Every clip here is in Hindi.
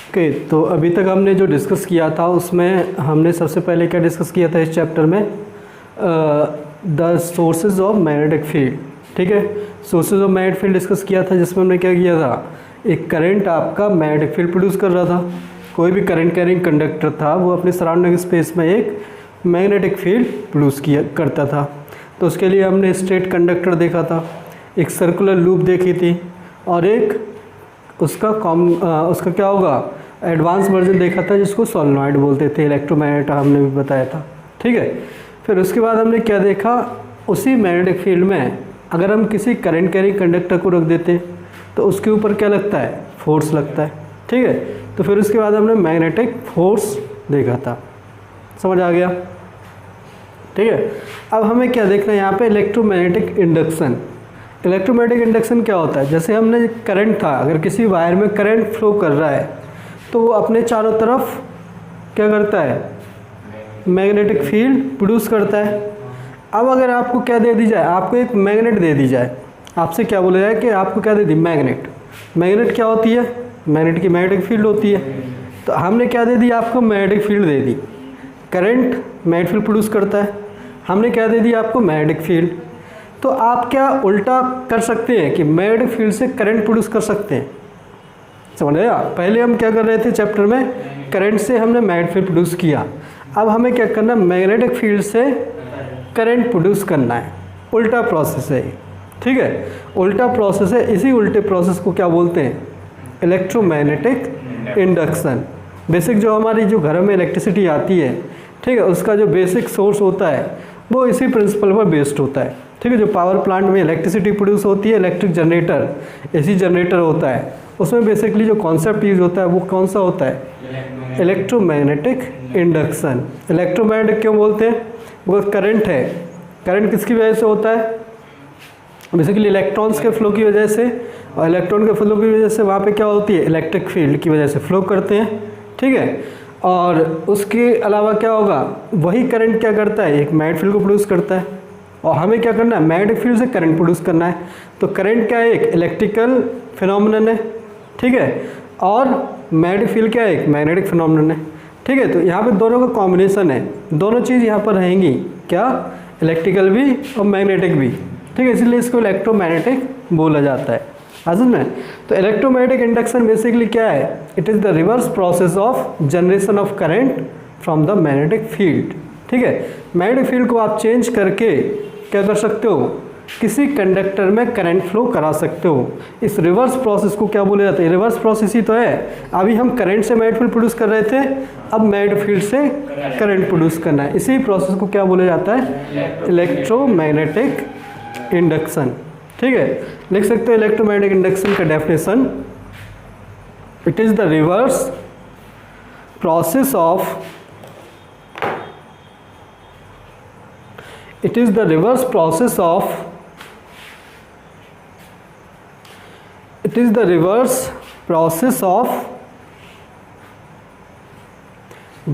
ओके, तो अभी तक हमने जो डिस्कस किया था उसमें हमने सबसे पहले क्या डिस्कस किया था इस चैप्टर में, the sources of magnetic field. ठीक है, sources of magnetic field discuss किया था, जिसमें हमने क्या किया था, एक करंट आपका मैग्नेटिक फील्ड प्रोड्यूस कर रहा था। कोई भी करंट कैरिंग कंडक्टर था वो अपने सराउंडिंग स्पेस में एक मैग्नेटिक फील्ड प्रोड्यूस करता था। तो उसके लिए हमने स्ट्रेट कंडक्टर देखा था, एक सर्कुलर लूप देखी थी, और एक उसका क्या होगा, एडवांस वर्जन देखा था जिसको सोलेनॉइड बोलते थे, इलेक्ट्रोमैग्नेट हमने भी बताया था। ठीक है, फिर उसके बाद हमने क्या देखा, उसी मैग्नेटिक फील्ड में अगर हम किसी करंट कैरिंग कंडक्टर को रख देते तो उसके ऊपर क्या लगता है, फोर्स लगता है। ठीक है, तो फिर उसके बाद हमने मैग्नेटिक फोर्स देखा था। समझ आ गया? ठीक है, अब हमें क्या देखना है यहाँ पे, इलेक्ट्रोमैग्नेटिक इंडक्शन। इलेक्ट्रोमैग्नेटिक इंडक्शन क्या होता है, जैसे हमने करंट था, अगर किसी वायर में करंट फ्लो कर रहा है तो वो अपने चारों तरफ क्या करता है, मैग्नेटिक फील्ड प्रोड्यूस करता है। अब अगर आपको क्या दे दी जाए, आपको एक मैग्नेट दे दी जाए, आपसे क्या बोला जाए कि आपको क्या दे दी, मैग्नेट। मैग्नेट क्या होती है, मैग्नेट की मैग्नेटिक फील्ड होती है। तो हमने क्या दे दी आपको, मैग्नेटिक फील्ड दे दी। करंट मैग्नेटिक फील्ड प्रोड्यूस करता है, हमने क्या दे दी आपको, मैग्नेटिक फील्ड। तो आप क्या उल्टा कर सकते हैं कि मैग्नेटिक फील्ड से करंट प्रोड्यूस कर सकते हैं। समझ आया? पहले हम क्या कर रहे थे चैप्टर में, करंट से हमने मैग्नेटिक फील्ड प्रोड्यूस किया। अब हमें क्या करना है, मैग्नेटिक फील्ड से करंट प्रोड्यूस करना है। उल्टा प्रोसेस है। ठीक है, उल्टा प्रोसेस है। इसी उल्टे प्रोसेस को क्या बोलते हैं, इलेक्ट्रोमैग्नेटिक इंडक्शन। बेसिक जो हमारी जो घर में इलेक्ट्रिसिटी आती है, ठीक है, उसका जो बेसिक सोर्स होता है वो इसी प्रिंसिपल पर बेस्ड होता है। ठीक है, जो पावर प्लांट में इलेक्ट्रिसिटी प्रोड्यूस होती है, इलेक्ट्रिक जनरेटर, एसी जनरेटर होता है, उसमें बेसिकली जो कॉन्सेप्ट यूज होता है वो कौन सा होता है, इलेक्ट्रोमैग्नेटिक इंडक्शन। इलेक्ट्रोमैग्नेटिक क्यों बोलते हैं, वो करंट है। करंट किसकी वजह से होता है, बेसिकली इलेक्ट्रॉन्स के फ्लो की वजह से, और इलेक्ट्रॉन के फ्लो की वजह से वहाँ पे क्या होती है, इलेक्ट्रिक फील्ड की वजह से फ्लो करते हैं। ठीक है, और उसके अलावा क्या होगा, वही करंट क्या करता है, एक मैग्नेटिक फील्ड को प्रोड्यूस करता है, और हमें क्या करना है, मैग्नेटिक फील्ड से करंट प्रोड्यूस करना है। तो करंट क्या है, एक इलेक्ट्रिकल फिनोमिनन है। ठीक है, और मैग्नेटिक फील्ड क्या है, एक मैग्नेटिक फिनोमिनन है। ठीक है, तो यहाँ पे दोनों का कॉम्बिनेशन है, दोनों चीज़ यहाँ पर रहेंगी, क्या, इलेक्ट्रिकल भी और मैग्नेटिक भी। ठीक है, इसलिए इसको इलेक्ट्रोमैग्नेटिक बोला जाता है। समझ में? तो इलेक्ट्रोमैग्नेटिक इंडक्शन बेसिकली क्या है, it is the reverse process of generation of current from the magnetic field. ठीक है, मैग्नेटिक फील्ड को आप चेंज करके क्या कर सकते हो, किसी कंडक्टर में करंट फ्लो करा सकते हो। इस रिवर्स प्रोसेस को क्या बोला जाता है, रिवर्स प्रोसेस ही तो है। अभी हम करंट से मैग्नेटिक फील्ड प्रोड्यूस कर रहे थे, अब मैग्नेटिक फील्ड से करंट प्रोड्यूस करना है। इसी प्रोसेस को क्या बोला जाता है, इलेक्ट्रोमैग्नेटिक इंडक्शन। ठीक है, लिख सकते हो इलेक्ट्रोमैग्नेटिक इंडक्शन का definition, it is the reverse process of, it is the reverse process of, it is the reverse process of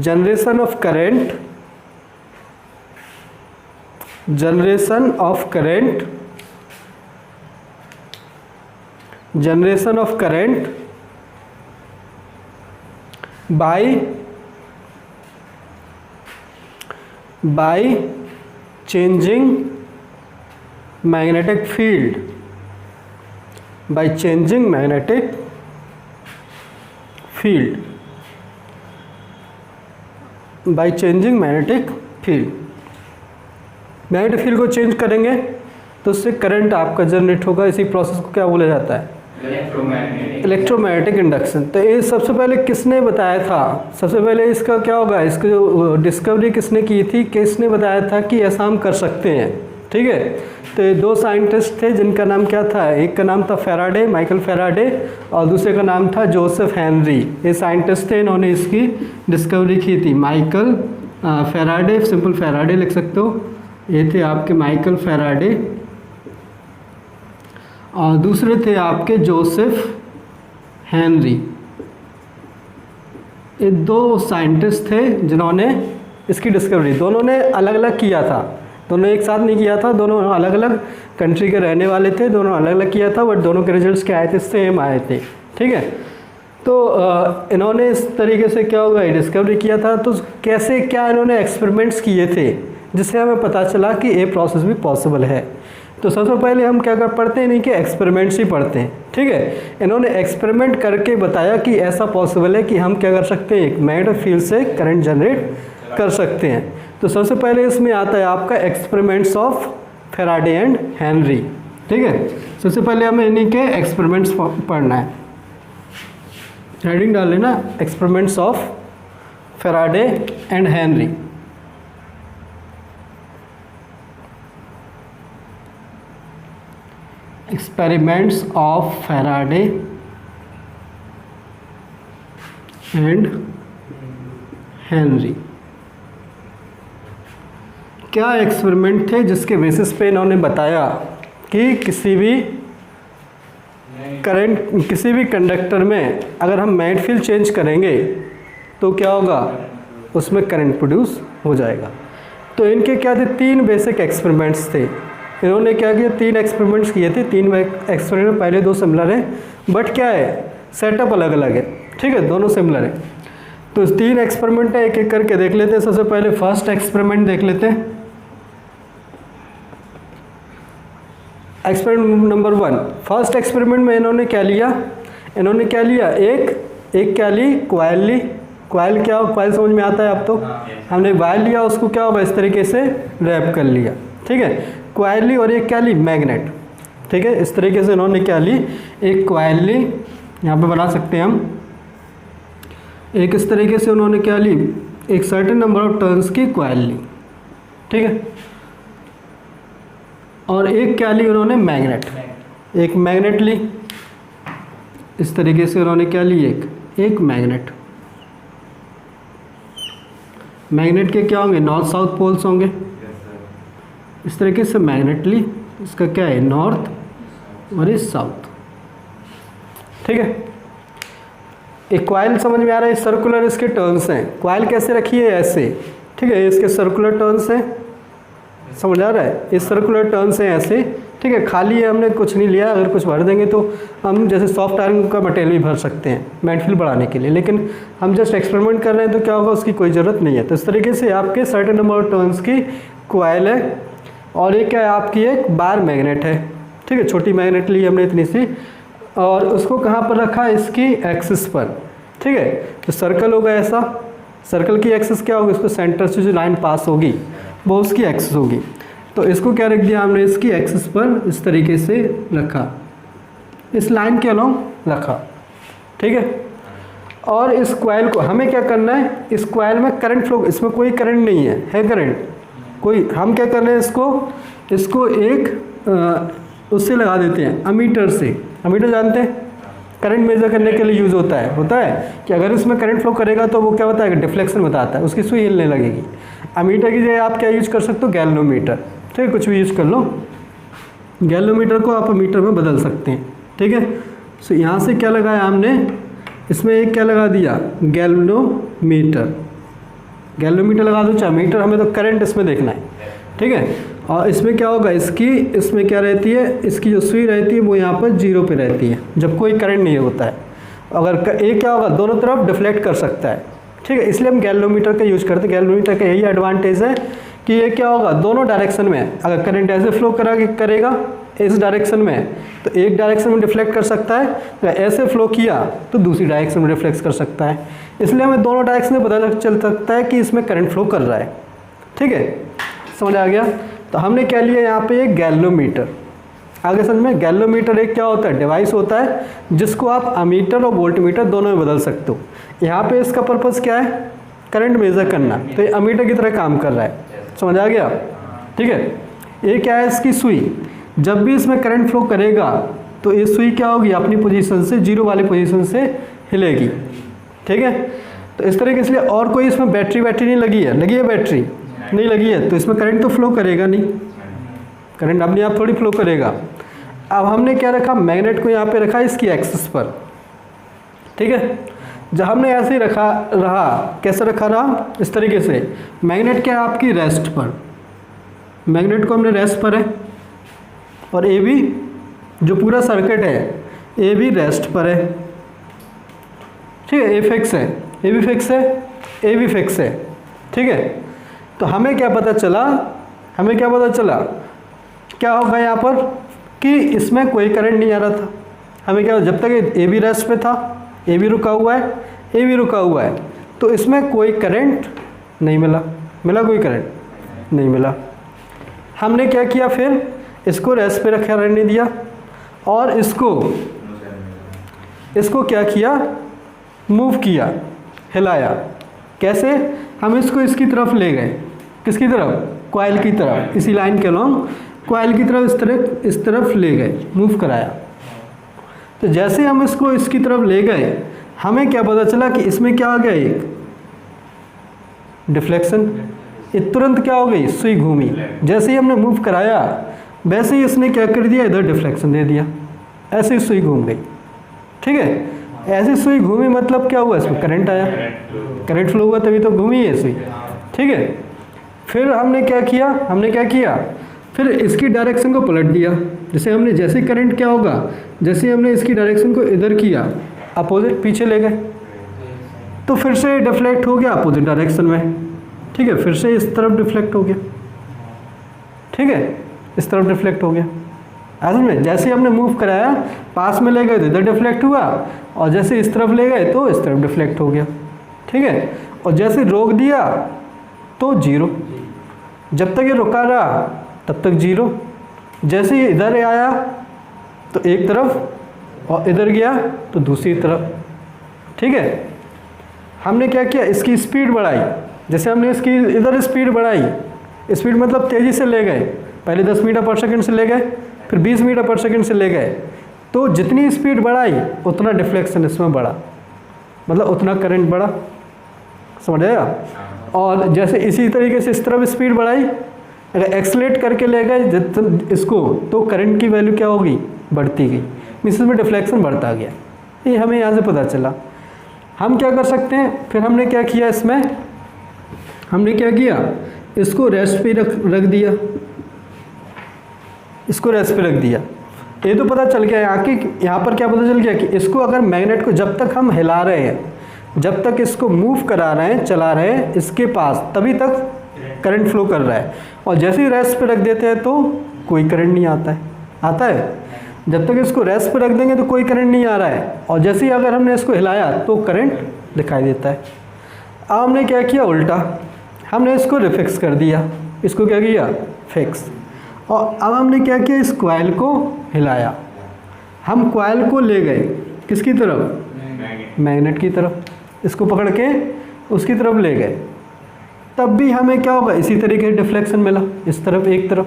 generation of current, generation of current, generation of current by changing magnetic field, by changing magnetic field, by changing magnetic field। Magnetic field को चेंज करेंगे तो उससे करंट आपका जनरेट होगा। इसी प्रोसेस को क्या बोला जाता है, इलेक्ट्रोमैग्नेटिक इंडक्शन। तो ये सबसे पहले किसने बताया था, सबसे पहले इसका क्या होगा, इसका जो डिस्कवरी किसने की थी, किसने बताया था कि ऐसा हम कर सकते हैं। ठीक है, तो ये दो साइंटिस्ट थे जिनका नाम क्या था, एक का नाम था फैराडे, माइकल फैराडे, और दूसरे का नाम था जोसेफ हेनरी। ये साइंटिस्ट थे, इन्होंने इसकी डिस्कवरी की थी। माइकल फैराडे, सिंपल फैराडे लिख सकते हो, ये थे आपके माइकल फैराडे, और दूसरे थे आपके जोसेफ हेनरी। ये दो साइंटिस्ट थे जिन्होंने इसकी डिस्कवरी, दोनों ने अलग अलग किया था, दोनों एक साथ नहीं किया था, दोनों अलग अलग कंट्री के रहने वाले थे, दोनों अलग अलग किया था, बट दोनों के रिजल्ट्स क्या आए थे, सेम आए थे। ठीक है, तो इन्होंने इस तरीके से क्या होगा डिस्कवरी किया था। तो कैसे क्या इन्होंने एक्सपेरिमेंट्स किए थे जिससे हमें पता चला कि ये प्रोसेस भी पॉसिबल है। तो सबसे पहले हम क्या पढ़ते हैं, नहीं कि एक्सपेरिमेंट्स ही पढ़ते हैं, ठीक है। इन्होंने एक्सपेरिमेंट करके बताया कि ऐसा पॉसिबल है कि हम क्या कर सकते हैं, एक मैग्नेटिक फील्ड से करंट जनरेट कर सकते हैं। तो सबसे पहले इसमें आता है आपका experiments of Faraday and Henry, ठीक है। सबसे पहले हमें इन्हीं के एक्सपेरिमेंट्स पढ़ना है। हेडिंग डाल लेना, experiments of Faraday and Henry. Experiments of Faraday and Henry. क्या एक्सपेरिमेंट थे जिसके बेसिस पे इन्होंने बताया कि किसी भी कंडक्टर में अगर हम मैग्नेटिक फील्ड चेंज करेंगे तो क्या होगा, उसमें करंट प्रोड्यूस हो जाएगा। तो इनके क्या थे, 3 बेसिक एक्सपेरिमेंट्स थे। इन्होंने क्या किया, 3 एक्सपेरिमेंट्स किए थे। 3 एक्सपेरिमेंट, पहले 2 सिमिलर हैं, बट क्या है, सेटअप अलग अलग है, ठीक है, दोनों सिमिलर है। तो 3 एक्सपेरिमेंट है, एक एक करके देख लेते हैं। सबसे पहले फर्स्ट एक्सपेरिमेंट देख लेते हैं। एक्सपेरिमेंट नंबर 1, फर्स्ट एक्सपेरिमेंट में इन्होंने क्या लिया, एक क्या ली, कॉइल ली। कॉइल क्या हो, कॉइल समझ में आता है आप तो, हमने वायर लिया, उसको क्या होगा इस तरीके से रैप कर लिया, ठीक है। कॉइल ली और एक क्या ली, मैग्नेट, ठीक है। इस तरीके से इन्होंने क्या ली, एक कॉइल ली, यहाँ पे बना सकते हैं हम, एक इस तरीके से उन्होंने क्या ली, एक सर्टेन नंबर ऑफ टर्न्स की कॉइल ली, ठीक है। और एक क्या ली उन्होंने, मैग्नेट, एक मैग्नेट ली। इस तरीके से उन्होंने क्या ली, एक मैग्नेट। मैग्नेट के क्या होंगे, नॉर्थ साउथ पोल्स होंगे। इस तरीके से मैग्नेट ली, इसका क्या है, नॉर्थ और इस साउथ, ठीक है। एक कॉइल समझ में आ रहा है, सर्कुलर इसके टर्न्स हैं। कॉइल कैसे रखी है, ऐसे, ठीक है, इसके सर्कुलर टर्न्स हैं, समझ आ रहा है, इस सर्कुलर टर्न्स हैं ऐसे, ठीक है। खाली है, हमने कुछ नहीं लिया। अगर कुछ भर देंगे तो हम जैसे सॉफ्ट आयरन का मटेरियल भी भर सकते हैं मैग्नेटिक फील्ड बढ़ाने के लिए, लेकिन हम जस्ट एक्सपेरिमेंट कर रहे हैं तो क्या होगा, उसकी कोई ज़रूरत नहीं है। तो इस तरीके से आपके सर्टेन नंबर ऑफ टर्न्स की कॉइल है। और ये क्या है, आपकी एक बार मैग्नेट है, ठीक है। छोटी मैग्नेट ली हमने इतनी सी, और उसको कहाँ पर रखा, इसकी एक्सिस पर, ठीक है। तो सर्कल होगा ऐसा, सर्कल की एक्सिस क्या होगी, उसको सेंटर से जो लाइन पास होगी वो उसकी एक्सिस होगी। तो इसको क्या रख दिया हमने, इसकी एक्सिस पर इस तरीके से रखा, इस लाइन के अलोंग रखा, ठीक है। और इस कॉइल को हमें क्या करना है, इस कॉइल में करंट फ्लो, इसमें कोई करंट नहीं है, करंट कोई, हम क्या कर रहे हैं, इसको एक उससे लगा देते हैं, अमीटर से। अमीटर जानते हैं, करंट मेजर करने के लिए यूज़ होता है कि अगर इसमें करंट फ्लो करेगा तो वो क्या होता है, डिफ्लेक्शन बताता है, उसकी सुई हिलने लगेगी। अमीटर की जगह आप क्या यूज कर सकते हो, गैल्वेनोमीटर, ठीक है, कुछ भी यूज कर लो। गैल्वेनोमीटर को आप अमीटर में बदल सकते हैं, ठीक है। सो यहाँ से क्या लगाया हमने, इसमें एक क्या लगा दिया, गैल्वेनोमीटर। गैल्वेनोमीटर लगा दो चाहे मीटर, हमें तो करंट इसमें देखना है, ठीक है। और इसमें क्या होगा, इसमें क्या रहती है, इसकी जो सुई रहती है वो यहाँ पर 0 पे रहती है जब कोई करंट नहीं होता है। अगर एक क्या होगा, दोनों तरफ डिफ्लेक्ट कर सकता है, ठीक है। इसलिए हम गैल्वेनोमीटर का यूज़ करते हैं। गैल्वेनोमीटर का यही एडवांटेज है कि ये क्या होगा, दोनों डायरेक्शन में, अगर करंट ऐसे फ्लो करेगा इस डायरेक्शन में तो एक डायरेक्शन में डिफ्लेक्ट कर सकता है, तो ऐसे फ्लो किया तो दूसरी डायरेक्शन में रिफ्लेक्ट कर सकता है। इसलिए हमें दोनों डायरेक्शन में पता चल सकता है कि इसमें करंट फ्लो कर रहा है, ठीक है, समझ आ गया। तो हमने क्या लिया यहाँ पे, एक गैल्वेनोमीटर। आगे समझ में, गैल्वेनोमीटर एक क्या होता है, डिवाइस होता है जिसको आप अमीटर और वोल्टमीटर दोनों में बदल सकते हो। यहाँ पे इसका पर्पज़ क्या है, करंट मेज़र करना, तो ये अमीटर की तरह काम कर रहा है, समझ आ गया, ठीक है। ये क्या है, इसकी सुई, जब भी इसमें करंट फ्लो करेगा तो ये सुई क्या होगी, अपनी पोजीशन से 0 वाली पोजीशन से हिलेगी, ठीक है। तो इस तरीके से, और कोई इसमें बैटरी नहीं लगी है बैटरी नहीं लगी है, तो इसमें करंट तो फ्लो करेगा नहीं, करंट अपने आप थोड़ी फ्लो करेगा। अब हमने क्या रखा, मैग्नेट को यहाँ पे रखा इसकी एक्सिस पर, ठीक है। जब हमने ऐसे ही रहा, कैसे रखा रहा, इस तरीके से। मैग्नेट क्या है, आपकी रेस्ट पर, मैग्नेट को हमने रेस्ट पर है, और ये भी जो पूरा सर्किट है ये भी रेस्ट पर है, ठीक है, ए फिक्स है, ए भी फिक्स है, ए भी फिक्स है, ठीक है। तो हमें क्या पता चला, हमें क्या पता चला, क्या होगा यहाँ पर कि इसमें कोई करंट नहीं आ रहा था। हमें क्या, जब तक ए भी रेस्ट पे था, ए भी रुका हुआ है, ए भी रुका हुआ है, तो इसमें कोई करंट नहीं मिला, मिला कोई करंट नहीं मिला। हमने क्या किया फिर, इसको रेस्ट पे रखा रहने दिया और इसको क्या किया, मूव किया, हिलाया। कैसे, हम इसको इसकी तरफ ले गए, किसकी तरफ, कॉइल की तरफ, इसी लाइन के लॉन्ग कॉइल की तरफ इस तरफ ले गए, मूव कराया। तो जैसे हम इसको इसकी तरफ ले गए, हमें क्या पता चला कि इसमें क्या आ गया, एक डिफ्लेक्शन। तुरंत क्या हो गई, सुई घूमी। जैसे ही हमने मूव कराया वैसे ही इसने क्या कर दिया, इधर डिफ्लेक्शन दे दिया, ऐसे ही सुई घूम गई, ठीक है। ऐसी सुई घूमी मतलब क्या हुआ, इसमें करंट आया, करंट फ्लो हुआ तभी तो घूमी है सुई, ठीक है। फिर हमने क्या किया, फिर इसकी डायरेक्शन को पलट दिया। जैसे करंट क्या होगा, जैसे हमने इसकी डायरेक्शन को इधर किया, अपोजिट पीछे ले गए, तो फिर से डिफ्लेक्ट हो गया अपोजिट डायरेक्शन में, ठीक है। फिर से इस तरफ डिफ्लेक्ट हो गया, ठीक है, इस तरफ डिफ्लेक्ट हो गया। असल में जैसे हमने मूव कराया, पास में ले गए तो इधर डिफ्लेक्ट हुआ, और जैसे इस तरफ ले गए तो इस तरफ डिफ्लेक्ट हो गया, ठीक है। और जैसे रोक दिया तो जीरो, जब तक ये रुका रहा तब तक जीरो। जैसे ही इधर आया तो एक तरफ और इधर गया तो दूसरी तरफ, ठीक है। हमने क्या किया, इसकी स्पीड बढ़ाई। जैसे हमने इसकी इधर स्पीड बढ़ाई, स्पीड मतलब तेज़ी से ले गए, पहले 10 मीटर पर सेकंड से ले गए, फिर 20 मीटर पर सेकंड से ले गए, तो जितनी स्पीड बढ़ाई उतना डिफ्लेक्शन इसमें बढ़ा, मतलब उतना करंट बढ़ा, समझ आया। और जैसे इसी तरीके से इस तरफ स्पीड बढ़ाई, अगर एक्सलेट करके ले गए इसको, तो करंट की वैल्यू क्या होगी, बढ़ती गई, मीन्स में डिफ्लेक्शन बढ़ता गया। ये हमें यहाँ से पता चला। हम क्या कर सकते हैं, फिर हमने क्या किया, इसमें हमने क्या किया, इसको रेस्ट पे रख दिया, इसको रेस्ट पे रख दिया। ये तो पता चल गया यहाँ पर क्या पता चल गया कि इसको अगर मैग्नेट को जब तक हम हिला रहे हैं, जब तक इसको मूव करा रहे हैं, चला रहे हैं इसके पास, तभी तक करंट फ्लो कर रहा है। और जैसे ही रेस्ट पे रख देते हैं तो कोई करंट नहीं आता है, आता है। जब तक इसको रेस्ट पे रख देंगे तो कोई करंट नहीं आ रहा है, और जैसे ही अगर हमने इसको हिलाया तो करंट दिखाई देता है। अब हमने क्या किया, उल्टा, हमने इसको रिफिक्स कर दिया, इसको क्या किया, फिक्स। और अब हमने क्या किया, इस कॉइल को हिलाया, हम कॉइल को ले गए किसकी तरफ, मैग्नेट की तरफ, इसको पकड़ के उसकी तरफ ले गए। तब भी हमें क्या होगा, इसी तरीके से डिफ्लेक्शन मिला, इस तरफ एक तरफ।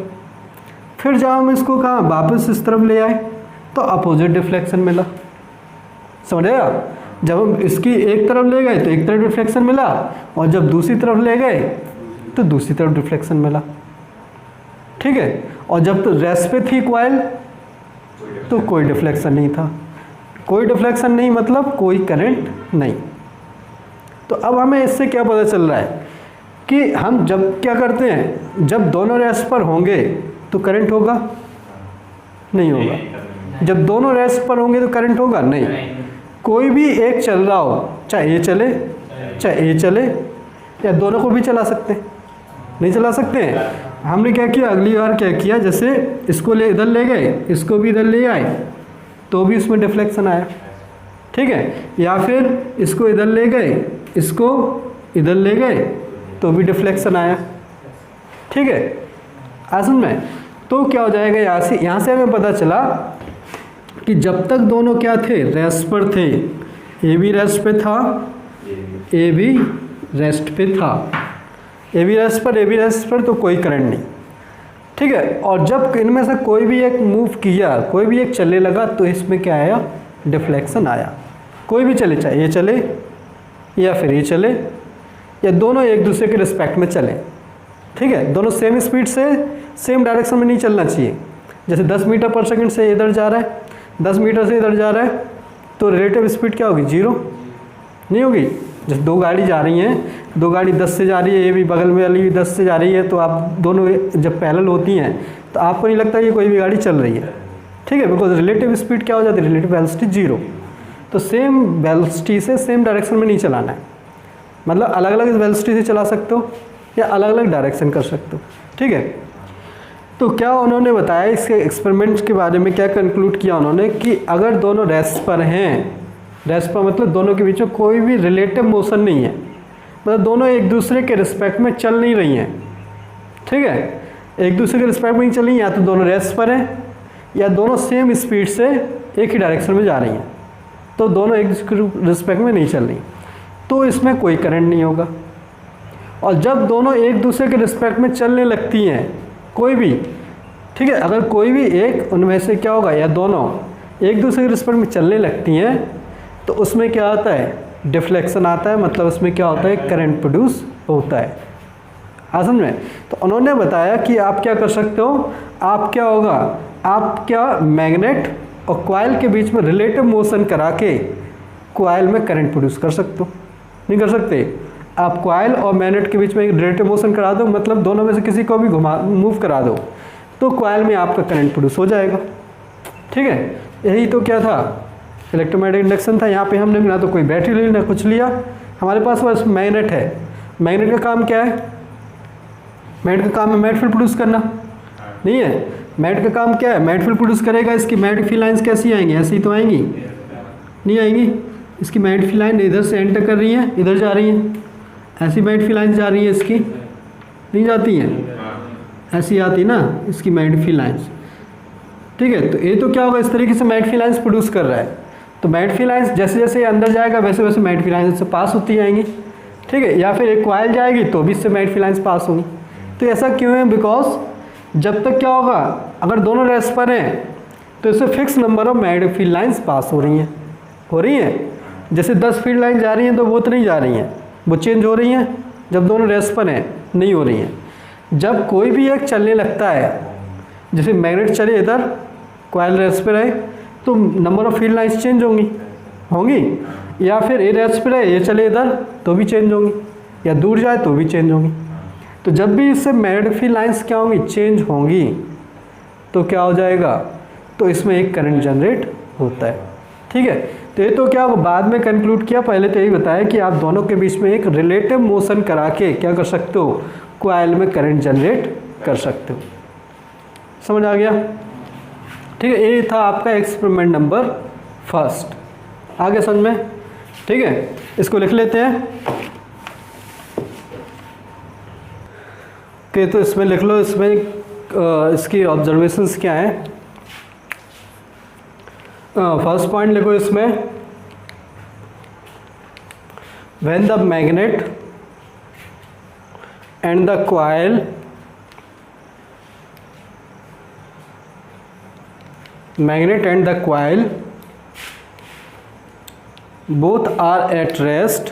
फिर जब हम इसको कहाँ वापस इस तरफ ले आए तो अपोजिट डिफ्लेक्शन मिला, समझेगा। जब हम इसकी एक तरफ ले गए तो एक तरफ डिफ्लेक्शन मिला, और जब दूसरी तरफ ले गए तो दूसरी तरफ डिफ्लेक्शन मिला, ठीक है। और जब तो रेस्ट पे थी कॉइल तो कोई डिफ्लेक्शन नहीं था, कोई डिफ्लेक्शन नहीं मतलब कोई करंट नहीं। तो अब हमें इससे क्या पता चल रहा है कि हम जब क्या करते हैं, जब दोनों रेस्ट पर होंगे तो करंट होगा, नहीं होगा। जब दोनों रेस्ट पर होंगे तो करंट होगा, नहीं। कोई भी एक चल रहा हो, चाहे ये चले चाहे ये चले, या दोनों को भी चला सकते हैं, नहीं चला सकते हैं। हमने क्या किया, अगली बार क्या किया, जैसे इसको इधर ले गए, इसको भी इधर ले आए तो भी इसमें डिफ्लेक्शन आया, ठीक है। या फिर इसको इधर ले गए, इसको इधर ले गए तो भी डिफ्लेक्शन आया, ठीक है। असल में तो क्या हो जाएगा, यहाँ से हमें पता चला कि जब तक दोनों क्या थे, रेस्ट पर थे, ए भी रेस्ट पे था, ए भी रेस्ट पे था, ए भी रेस्ट पर तो कोई करंट नहीं, ठीक है। और जब इनमें से कोई भी एक मूव किया, कोई भी एक चलने लगा तो इसमें क्या आया, डिफ्लेक्शन आया। कोई भी चले, चाहे ये चले या फिर ये चले, या दोनों एक दूसरे के रिस्पेक्ट में चलें, ठीक है। दोनों सेम स्पीड से सेम डायरेक्शन में नहीं चलना चाहिए। जैसे 10 मीटर पर सेकंड से इधर जा रहा है, 10 मीटर से इधर जा रहा है, तो रिलेटिव स्पीड क्या होगी, जीरो नहीं होगी। जैसे दो गाड़ी जा रही हैं, दो गाड़ी 10 से जा रही है, ये भी बगल में वाली भी 10 से जा रही है, तो आप दोनों जब पैरेलल होती हैं तो आपको नहीं लगता कि कोई भी गाड़ी चल रही है, ठीक है, बिकॉज रिलेटिव स्पीड क्या हो जाती है, रिलेटिव वेलोसिटी जीरो। तो सेम वेलोसिटी से सेम डायरेक्शन में नहीं चलाना है, मतलब अलग अलग वेलोसिटी से चला सकते हो या अलग अलग डायरेक्शन कर सकते हो, ठीक है। तो क्या उन्होंने बताया इसके एक्सपेरिमेंट्स के बारे में, क्या कंक्लूड किया उन्होंने कि अगर दोनों रेस्ट पर हैं, रेस्ट पर मतलब दोनों के बीच में कोई भी रिलेटिव मोशन नहीं है, मतलब दोनों एक दूसरे के रिस्पेक्ट में चल नहीं रही हैं, ठीक है, एक दूसरे के रिस्पेक्ट में नहीं चल रही, या तो दोनों रेस्ट पर हैं या दोनों सेम स्पीड से एक ही डायरेक्शन में जा रही हैं, तो दोनों एक दूसरे के रिस्पेक्ट में नहीं चल रही, तो इसमें कोई करंट नहीं होगा। और जब दोनों एक दूसरे के रिस्पेक्ट में चलने लगती हैं कोई भी, ठीक है, अगर कोई भी एक उनमें से क्या होगा या दोनों एक दूसरे के रिस्पेक्ट में चलने लगती हैं तो उसमें क्या आता है, डिफ्लेक्शन आता है, मतलब उसमें क्या होता है, करंट प्रोड्यूस होता है। समझ में? तो उन्होंने बताया कि आप क्या कर सकते हो, आप क्या होगा, आप क्या मैग्नेट और कॉइल के बीच में रिलेटिव मोशन करा के कॉइल में करंट प्रोड्यूस कर सकते हो, नहीं कर सकते? आप कॉइल और मैग्नेट के बीच में एक रिलेटिव मोशन करा दो, मतलब दोनों में से किसी को भी मूव करा दो, तो कॉइल में आपका करंट प्रोड्यूस हो जाएगा, ठीक है। यही तो क्या था, इलेक्ट्रोमैग्नेटिक इंडक्शन था। यहाँ पे हमने ना तो कोई बैटरी ली ना कुछ लिया, हमारे पास बस मैग्नेट है। मैग्नेट का काम क्या है, मैग्नेट का काम है मैग्नेटिक फील्ड प्रोड्यूस करना, नहीं है? मैग्नेट का काम क्या है, मैग्नेटिक फील्ड प्रोड्यूस करेगा। इसकी मैग्नेटिक फील्ड लाइन्स कैसी आएंगी, ऐसी तो आएंगी, नहीं आएंगी। इसकी मैग्नेटिक फील्ड लाइन इधर से एंटर कर रही है, इधर जा रही है, ऐसी मैग्नेटिक फील्ड लाइन्स जा रही है, इसकी नहीं जाती हैं, ऐसी आती ना इसकी मैग्नेटिक फील्ड लाइन्स, ठीक है। तो ये तो क्या होगा, इस तरीके से मैग्नेटिक फील्ड लाइन्स प्रोड्यूस कर रहा है। तो मैग्नेटिक फील्ड लाइन्स जैसे जैसे अंदर जाएगा वैसे वैसे मैग्नेटिक फील्ड लाइन्स से पास होती जाएंगी, ठीक है। या फिर एक कॉइल जाएगी तो भी इससे मैग्नेटिक फील्ड लाइन्स पास होंगी। तो ऐसा क्यों है, बिकॉज जब तक क्या होगा, अगर दोनों रेस्ट पर हैं तो इससे fix number of magnetic field lines pass हो रही हैं, जैसे 10 फील्ड लाइन जा रही हैं तो वो तो नहीं जा रही हैं, वो चेंज हो रही हैं। जब दोनों रेस्ट पर हैं नहीं हो रही हैं। जब कोई भी एक चलने लगता है, जैसे मैग्नेट चले इधर, कॉइल रेस्ट पर है, तो number of field lines change होंगी, या फिर ये रेस्ट पर है, ये चले इधर तो भी चेंज होंगी, या दूर जाए तो भी चेंज होंगी। तो जब भी इससे मैग्नेटिक फील्ड लाइन्स क्या होंगी, चेंज होंगी, तो क्या हो जाएगा, तो इसमें एक करंट जनरेट होता है, ठीक है। तो ये तो क्या बाद में कंक्लूड किया, पहले तो यही बताया कि आप दोनों के बीच में एक रिलेटिव मोशन करा के क्या कर सकते हो, कॉइल में करंट जनरेट कर सकते हो। समझ आ गया, ठीक है। ये था आपका एक्सपेरिमेंट नंबर फर्स्ट, आगे समझ में, ठीक है। इसको लिख लेते हैं कि तो इसमें लिख लो, इसमें इसकी ऑब्जर्वेशंस क्या है। फर्स्ट पॉइंट लिखो इसमें, when the magnet and the coil both are at rest,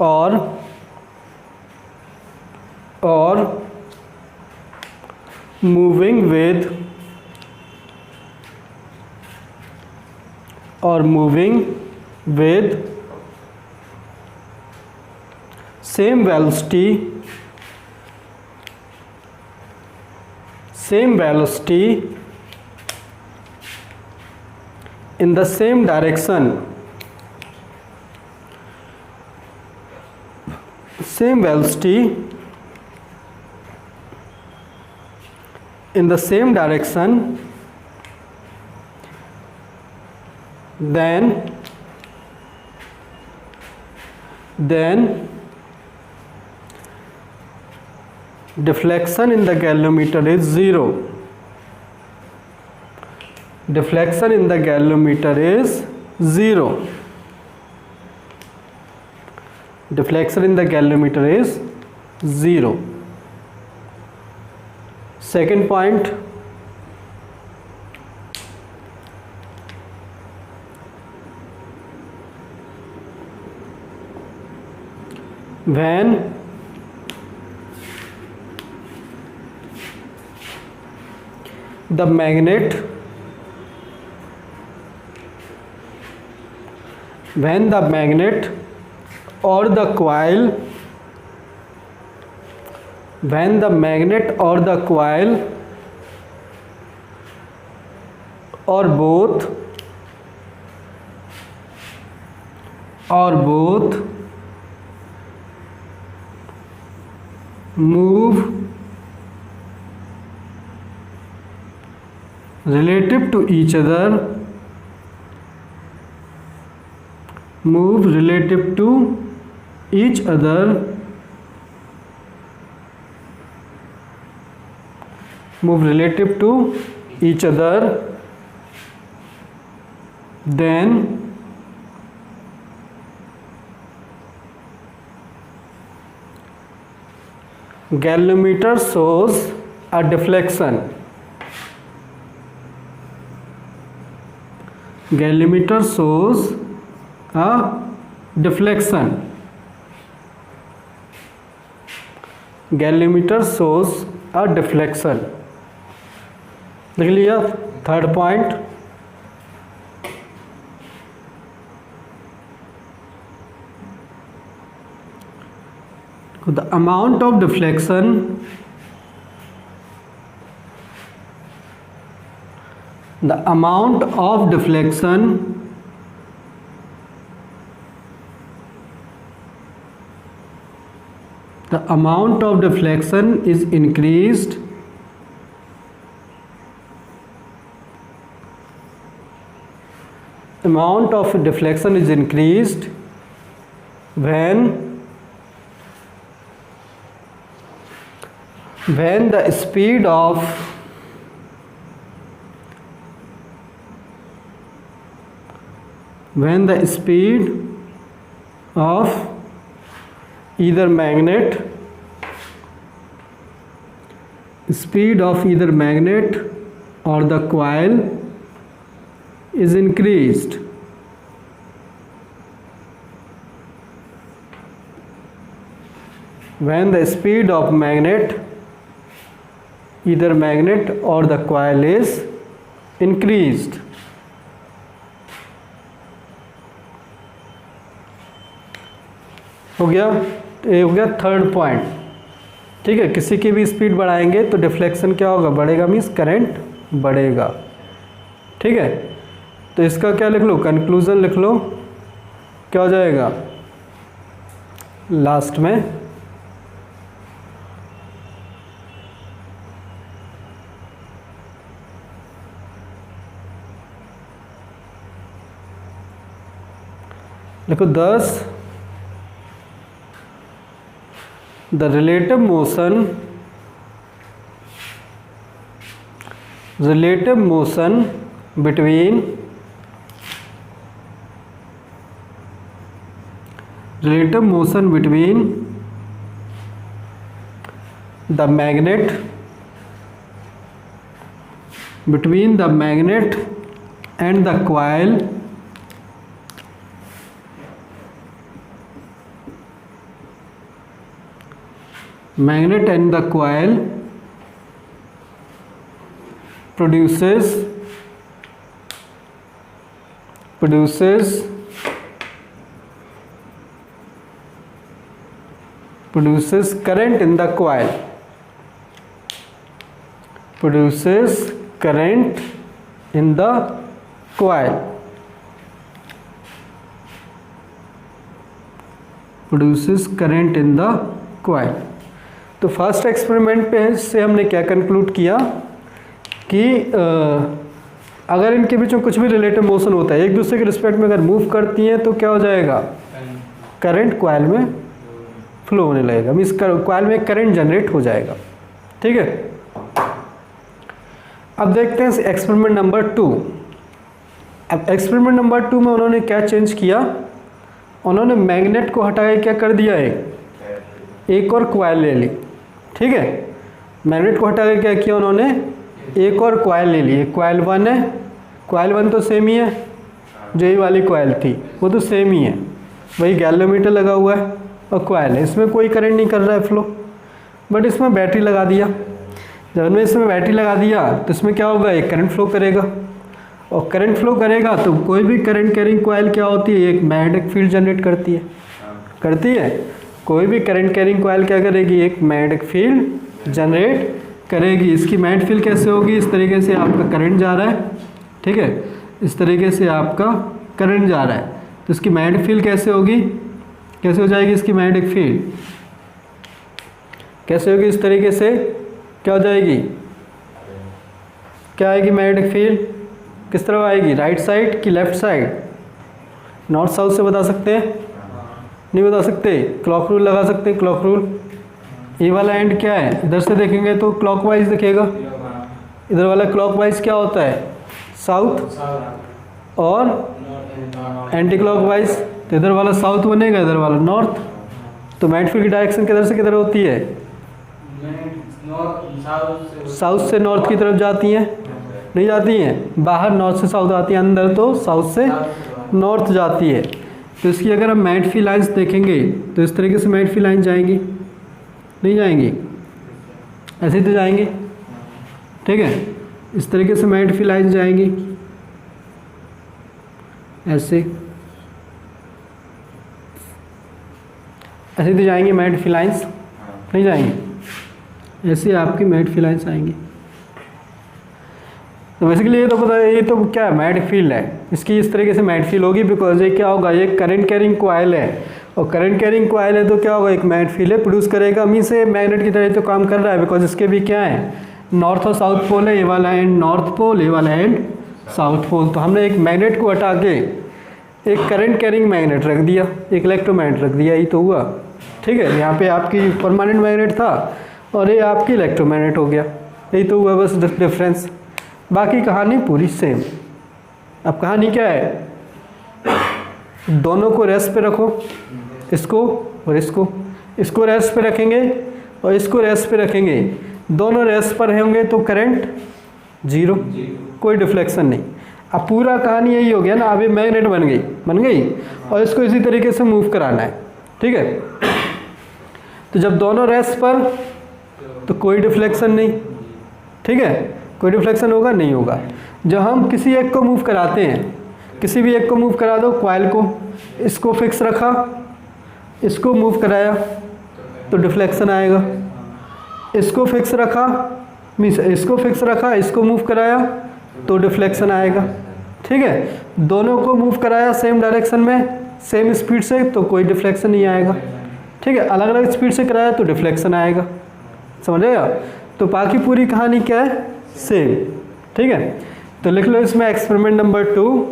or moving with same velocity in the same direction, same velocity in the same direction, then deflection in the galvanometer is zero. Deflection in the galvanometer is zero. Deflection in the galvanometer is zero. Second point, when the magnet or the coil, when the magnet or the coil or both move relative to each other, move relative to each other, move relative to each other, then galvanometer shows a deflection. Galvanometer shows a deflection. Galvanometer shows a deflection. देख लिया third point. The amount of deflection the amount of deflection is increased when the speed of either magnet or the coil is increased. When the speed of either magnet or the coil is increased. हो गया. ये हो गया थर्ड पॉइंट. ठीक है, किसी की भी स्पीड बढ़ाएंगे तो डिफ्लेक्शन क्या होगा, बढ़ेगा, मीन्स करंट बढ़ेगा. ठीक है, तो इसका क्या लिख लो, कंक्लूजन लिख लो. क्या हो जाएगा लास्ट में, देखो 10 the relative motion between the magnet and the coil produces current in the coil. तो फर्स्ट एक्सपेरिमेंट पे से हमने क्या कंक्लूड किया कि अगर इनके बीच में कुछ भी रिलेटिव मोशन होता है, एक दूसरे के रिस्पेक्ट में अगर मूव करती हैं तो क्या हो जाएगा, करंट कॉइल में फ्लो होने लगेगा, मीन्स कॉइल में करंट जनरेट हो जाएगा. ठीक है, अब देखते हैं एक्सपेरिमेंट नंबर 2. अब एक्सपेरिमेंट नंबर 2 में उन्होंने क्या चेंज किया, उन्होंने मैग्नेट को हटा के क्या कर दिया, एक और कॉइल ले ली. ठीक है, मैग्नेट को हटा के क्या किया उन्होंने, एक और कॉइल ले ली. कॉइल 1 है, कॉइल 1 तो सेम ही है, जो ये वाली कॉइल थी वो तो सेम ही है, वही गैल्वेनोमीटर लगा हुआ है और कॉइल है, इसमें कोई करंट नहीं कर रहा है फ्लो, बट इसमें बैटरी लगा दिया. जब हमने इसमें बैटरी लगा दिया तो इसमें क्या होगा, एक करंट फ्लो करेगा, और करंट फ्लो करेगा तो कोई भी करंट कैरिंग कॉइल क्या होती है, एक मैग्नेटिक फील्ड जनरेट करती है. करती है। कोई भी करंट कैरिंग कॉइल क्या करेगी, एक मैग्नेटिक फील्ड जनरेट करेगी। इसकी मैग्नेटिक फील्ड कैसे होगी, इस तरीके से आपका करंट जा रहा है, ठीक है, इस तरीके से आपका करंट जा रहा है, तो इसकी मैग्नेटिक फील्ड कैसे होगी, कैसे हो जाएगी इसकी मैग्नेटिक फील्ड, कैसे होगी, इस तरीके से क्या हो जाएगी, क्या आएगी मैग्नेटिक फील्ड, किस तरफ आएगी, राइट साइड कि लेफ्ट साइड, नॉर्थ साउथ से बता सकते हैं, नहीं बता सकते, क्लॉक रूल लगा सकते हैं, क्लॉक रूल। ये वाला एंड क्या है, इधर से देखेंगे तो क्लॉकवाइज दिखेगा, इधर वाला क्लॉकवाइज क्या होता है, साउथ, और एंटी क्लॉकवाइज, तो इधर वाला साउथ बनेगा, इधर वाला नॉर्थ। तो मैग्नेटिक फील्ड की डायरेक्शन किधर से किधर होती है, साउथ से नॉर्थ की तरफ जाती हैं, नहीं जाती हैं, बाहर नॉर्थ से साउथ आती है, अंदर तो साउथ से नॉर्थ जाती है। तो इसकी अगर हम मैग्नेटिक फील्ड लाइन्स देखेंगे तो इस तरीके से मैग्नेटिक फील्ड लाइन जाएंगी, नहीं जाएंगी, ऐसे तो जाएंगी, ठीक है, इस तरीके से मैग्नेटिक फील्ड लाइन जाएंगी, ऐसे ऐसे तो जाएंगी मैग्नेटिक फील्ड लाइन्स, नहीं जाएंगी, ऐसे आपकी मैग्नेटिक फील्ड लाइन्स आएंगी। तो बेसिकली ये तो पता है, ये तो क्या है, मैग्नेटिक फील्ड है, इसकी इस तरीके से मैग्नेटिक फील्ड होगी, बिकॉज ये क्या होगा, ये करंट कैरिंग कॉइल है, और करंट कैरिंग कॉइल है तो क्या होगा, एक मैग्नेटिक फील्ड है प्रोड्यूस करेगा, मीन से मैग्नेट की तरह तो काम कर रहा है, बिकॉज इसके भी क्या है, नॉर्थ और साउथ पोल है, ये वाला एंड नॉर्थ पोल, ये वाला एंड साउथ पोल। तो हमने एक मैग्नेट को हटा के एक करंट कैरिंग मैग्नेट रख दिया, एक इलेक्ट्रोमैग्नेट रख दिया, यही तो हुआ, ठीक है। यहाँ पे आपकी परमानेंट मैग्नेट था और ये आपकी इलेक्ट्रोमैग्नेट हो गया, यही तो हुआ बस डिफरेंस, बाकी कहानी पूरी सेम। अब कहानी क्या है, दोनों को रेस्ट पे रखो, इसको और इसको रेस्ट पे रखेंगे और इसको रेस्ट पे रखेंगे, दोनों रेस्ट पर होंगे तो करंट जीरो, कोई डिफ्लेक्शन नहीं। अब पूरा कहानी यही हो गया ना, अब ये मैग्नेट बन गई और इसको इसी तरीके से मूव कराना है, ठीक है। तो जब दोनों रेस्ट पर तो कोई डिफ्लेक्शन नहीं, ठीक है, कोई डिफ्लेक्शन होगा नहीं होगा। जब हम किसी एक को मूव कराते हैं, किसी भी एक को मूव करा दो, कॉइल को, इसको फिक्स रखा, इसको मूव कराया तो डिफ्लेक्शन आएगा, इसको फिक्स रखा मीन्स इसको फिक्स रखा, इसको मूव कराया तो डिफ्लेक्शन आएगा, ठीक है। दोनों को मूव कराया सेम डायरेक्शन में, सेम स्पीड से, तो कोई डिफ्लेक्शन नहीं आएगा, ठीक है। अलग अलग स्पीड से कराया तो डिफ्लेक्शन आएगा, समझेगा। तो बाकी पूरी कहानी क्या है, सेम, ठीक है। तो लिख लो इसमें एक्सपेरिमेंट नंबर 2,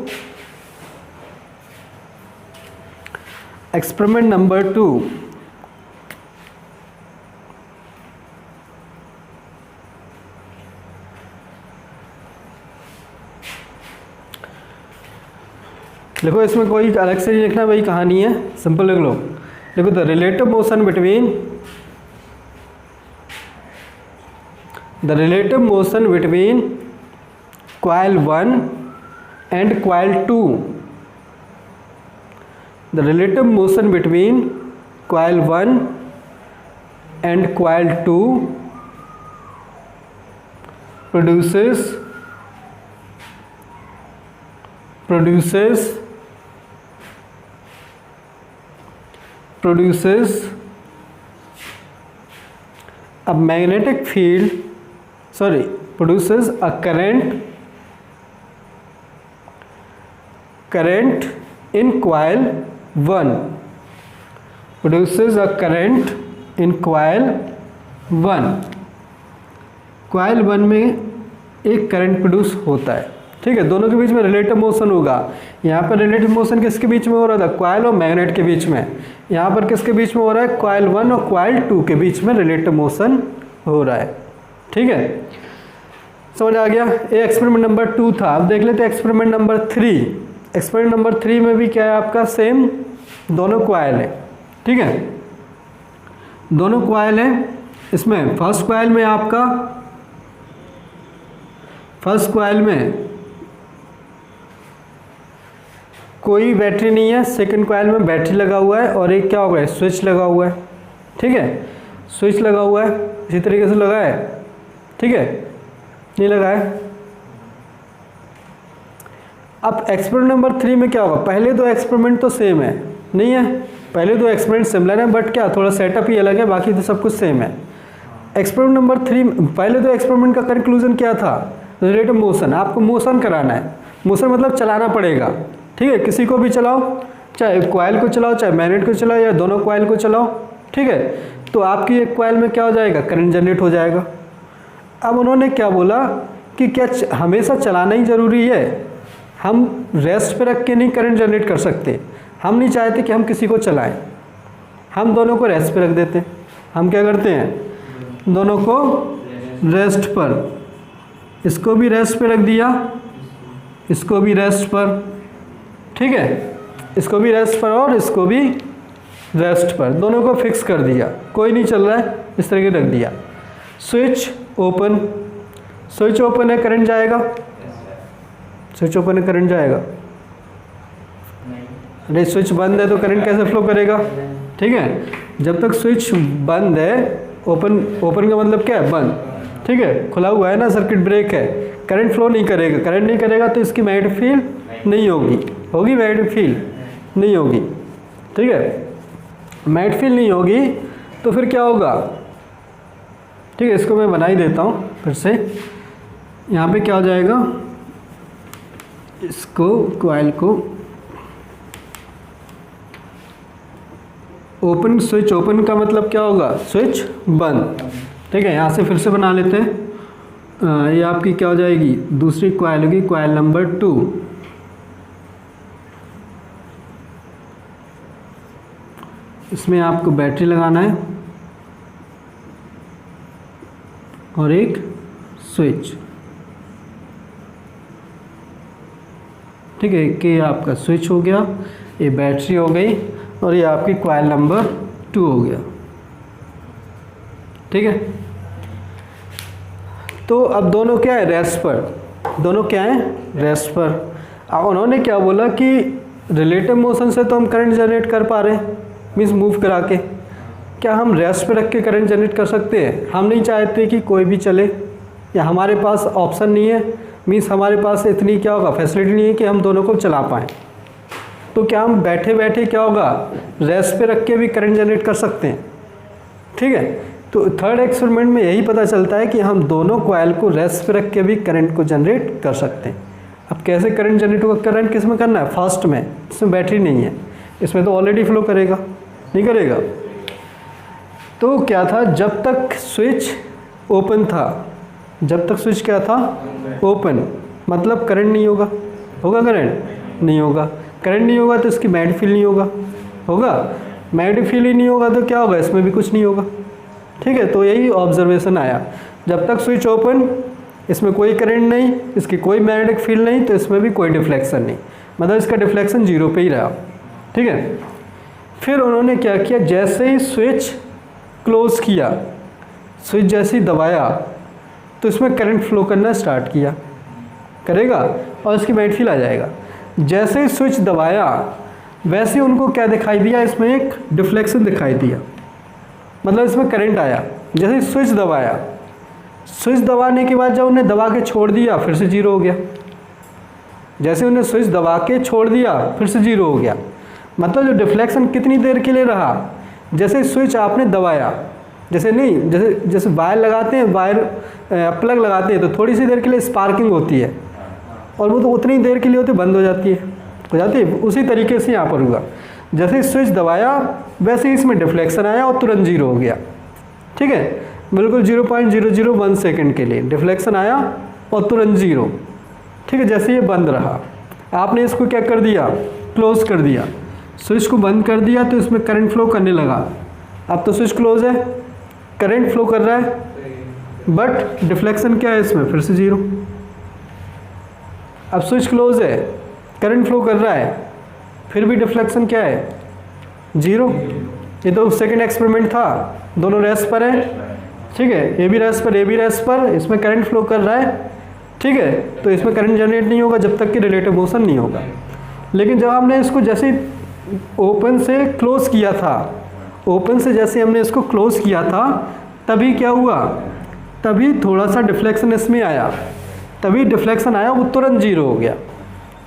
एक्सपेरिमेंट नंबर 2, देखो इसमें कोई अलग से नहीं लिखना, वही कहानी है, सिंपल लिख लो। देखो the relative motion between coil 1 and coil 2, the relative motion between coil 1 and coil 2 produces a magnetic field, produces a current in coil 1, produces a current in coil 1, coil 1 में एक करंट प्रोड्यूस होता है, ठीक है। दोनों के बीच में रिलेटिव मोशन होगा। यहाँ पर रिलेटिव मोशन किसके बीच में हो रहा था, कॉइल और मैग्नेट के बीच में। यहाँ पर किसके बीच में हो रहा है, कॉइल 1 और कॉइल 2 के बीच में रिलेटिव मोशन हो रहा है, ठीक है। समझ आ गया। ये एक्सपेरिमेंट नंबर 2 था। अब देख लेते हैं एक्सपेरिमेंट नंबर 3। एक्सपेरिमेंट नंबर 3 में भी क्या है आपका, सेम दोनों कॉइल है, ठीक है, दोनों कॉइल है। इसमें फर्स्ट कॉइल में आपका, फर्स्ट कॉइल में कोई बैटरी नहीं है, सेकंड कॉइल में बैटरी लगा हुआ है और एक क्या होगा, स्विच लगा हुआ है, ठीक है, स्विच लगा हुआ है, इसी तरीके से लगा है, ठीक है, नहीं लगा है। अब एक्सपेरिमेंट नंबर 3 में क्या होगा, पहले दो एक्सपेरिमेंट तो सेम है, नहीं है, पहले दो एक्सपेरिमेंट सिमिलर हैं बट क्या थोड़ा सेटअप ही अलग है, बाकी तो सब कुछ सेम है। एक्सपेरिमेंट नंबर 3, पहले दो एक्सपेरिमेंट का कंक्लूजन क्या था? रिलेटिव मोशन, आपको मोशन कराना है। मोशन मतलब चलाना पड़ेगा, ठीक है, किसी को भी चलाओ, चाहे कॉइल को चलाओ, चाहे मैग्नेट को चलाओ, या दोनों कॉइल को चलाओ, ठीक है, तो आपकी एक कॉइल में क्या हो जाएगा? करंट जनरेट हो जाएगा। अब उन्होंने क्या बोला कि क्या हमेशा चलाना ही ज़रूरी है? हम रेस्ट पे रख के नहीं करंट जनरेट कर सकते। हम नहीं चाहते कि हम किसी को चलाएं, हम दोनों को रेस्ट पे रख देते हैं। हम क्या करते हैं? दोनों को रेस्ट पर, इसको भी रेस्ट पे रख दिया, इसको भी रेस्ट पर, ठीक है, इसको भी रेस्ट पर और इसको भी रेस्ट पर, दोनों को फिक्स कर दिया, कोई नहीं चल रहा है, इस तरह के रख दिया। स्विच ओपन, स्विच ओपन है, करंट जाएगा? स्विच ओपन है, करंट जाएगा? अरे स्विच बंद है तो करंट कैसे फ्लो करेगा? ठीक है, जब तक स्विच बंद है, ओपन का मतलब क्या है? बंद, ठीक है, खुला हुआ है ना, सर्किट ब्रेक है, करंट फ्लो नहीं करेगा। करंट नहीं करेगा तो इसकी मैग्नेटिक फील्ड नहीं होगी, होगी मैग्नेटिक फील्ड नहीं होगी, ठीक है, मैग्नेटिक फील्ड नहीं होगी तो फिर क्या होगा? ठीक है, इसको मैं बना ही देता हूँ फिर से। यहाँ पे क्या हो जाएगा? इसको कॉइल को ओपन, स्विच ओपन का मतलब क्या होगा? स्विच बंद, ठीक है। यहाँ से फिर से बना लेते हैं। ये आपकी क्या हो जाएगी? दूसरी कॉइल होगी, कॉइल नंबर 2। इसमें आपको बैटरी लगाना है और एक स्विच, ठीक है, कि आपका स्विच हो गया, ये बैटरी हो गई और ये आपकी कॉइल नंबर 2 हो गया, ठीक है। तो अब दोनों क्या है? रेस्ट पर, दोनों क्या है? रेस्ट पर। अब उन्होंने क्या बोला कि रिलेटिव मोशन से तो हम करंट जनरेट कर पा रहे हैं, मीन्स मूव करा के, क्या हम रेस्ट पे रख के करंट जनरेट कर सकते हैं? हम नहीं चाहते कि कोई भी चले, या हमारे पास ऑप्शन नहीं है, मीन्स हमारे पास इतनी क्या होगा? फैसिलिटी नहीं है कि हम दोनों को चला पाएँ। तो क्या हम बैठे बैठे क्या होगा? रेस्ट पे रख के भी करंट जनरेट कर सकते हैं, ठीक है। तो थर्ड एक्सपेरिमेंट में यही पता चलता है कि हम दोनों कॉइल को रेस्ट पे रख के भी करंट को जनरेट कर सकते हैं। अब कैसे करंट जनरेट होगा? करंट किस में करना है? फर्स्ट में, इसमें बैटरी नहीं है, इसमें तो ऑलरेडी फ्लो करेगा, नहीं करेगा। तो क्या था? जब तक स्विच ओपन था, जब तक स्विच क्या था? ओपन, मतलब करंट नहीं होगा, होगा करंट? नहीं होगा। करंट नहीं होगा तो इसकी मैग्नेटिक फील्ड नहीं होगा, होगा, मैग्नेटिक फील्ड ही नहीं होगा तो क्या होगा? इसमें भी कुछ नहीं होगा, ठीक है। तो यही ऑब्जर्वेशन आया, जब तक स्विच ओपन, इसमें कोई करंट नहीं, इसकी कोई मैग्नेटिक फील्ड नहीं, तो इसमें भी कोई डिफ्लेक्शन नहीं, मतलब इसका डिफ्लेक्शन 0 पे ही रहा, ठीक है। फिर उन्होंने क्या किया? जैसे ही स्विच क्लोज किया, स्विच जैसे ही दबाया तो इसमें करंट फ्लो करना स्टार्ट किया, करेगा और इसकी मैग्नेटिक फील्ड आ जाएगा। जैसे ही स्विच दबाया वैसे ही उनको क्या दिखाई दिया? इसमें एक डिफ्लेक्शन दिखाई दिया, मतलब इसमें करंट आया। जैसे ही स्विच दबाया, स्विच दबाने के बाद जब उन्हें दबा के छोड़ दिया फिर से 0 हो गया। जैसे उन्हें स्विच दबा के छोड़ दिया फिर से 0 हो गया, मतलब जो डिफ्लेक्शन कितनी देर के लिए रहा? जैसे स्विच आपने दबाया, जैसे नहीं, जैसे वायर लगाते हैं, वायर प्लग लगाते हैं तो थोड़ी सी देर के लिए स्पार्किंग होती है और वो तो उतनी देर के लिए होती बंद हो जाती है, उसी तरीके से यहाँ पर हुआ। जैसे स्विच दबाया वैसे ही इसमें डिफ्लेक्शन आया और तुरंत 0 हो गया, ठीक है, बिल्कुल 0.001 सेकेंड के लिए डिफ्लेक्शन आया और तुरंत 0, ठीक है। जैसे ये बंद रहा, आपने इसको क्या कर दिया? क्लोज कर दिया, स्विच को बंद कर दिया तो इसमें करंट फ्लो करने लगा। अब तो स्विच क्लोज है, करंट फ्लो कर रहा है, बट डिफ्लेक्शन क्या है इसमें? फिर से 0। अब स्विच क्लोज है, करंट फ्लो कर रहा है, फिर भी डिफ्लेक्शन क्या है? 0। ये तो सेकंड एक्सपेरिमेंट था, दोनों रेस्ट पर है, ठीक है, ये भी रेस्ट पर, ये भी रेस्ट पर, इसमें करंट फ्लो कर रहा है, ठीक है, तो इसमें करंट जनरेट नहीं होगा जब तक कि रिलेटिव मोशन नहीं होगा। लेकिन जब हमने इसको जैसे ओपन से क्लोज किया था, ओपन से जैसे हमने इसको क्लोज किया था, तभी क्या हुआ? तभी थोड़ा सा डिफ्लेक्शन इसमें आया, तभी डिफ्लेक्शन आया, वो तुरंत 0 हो गया,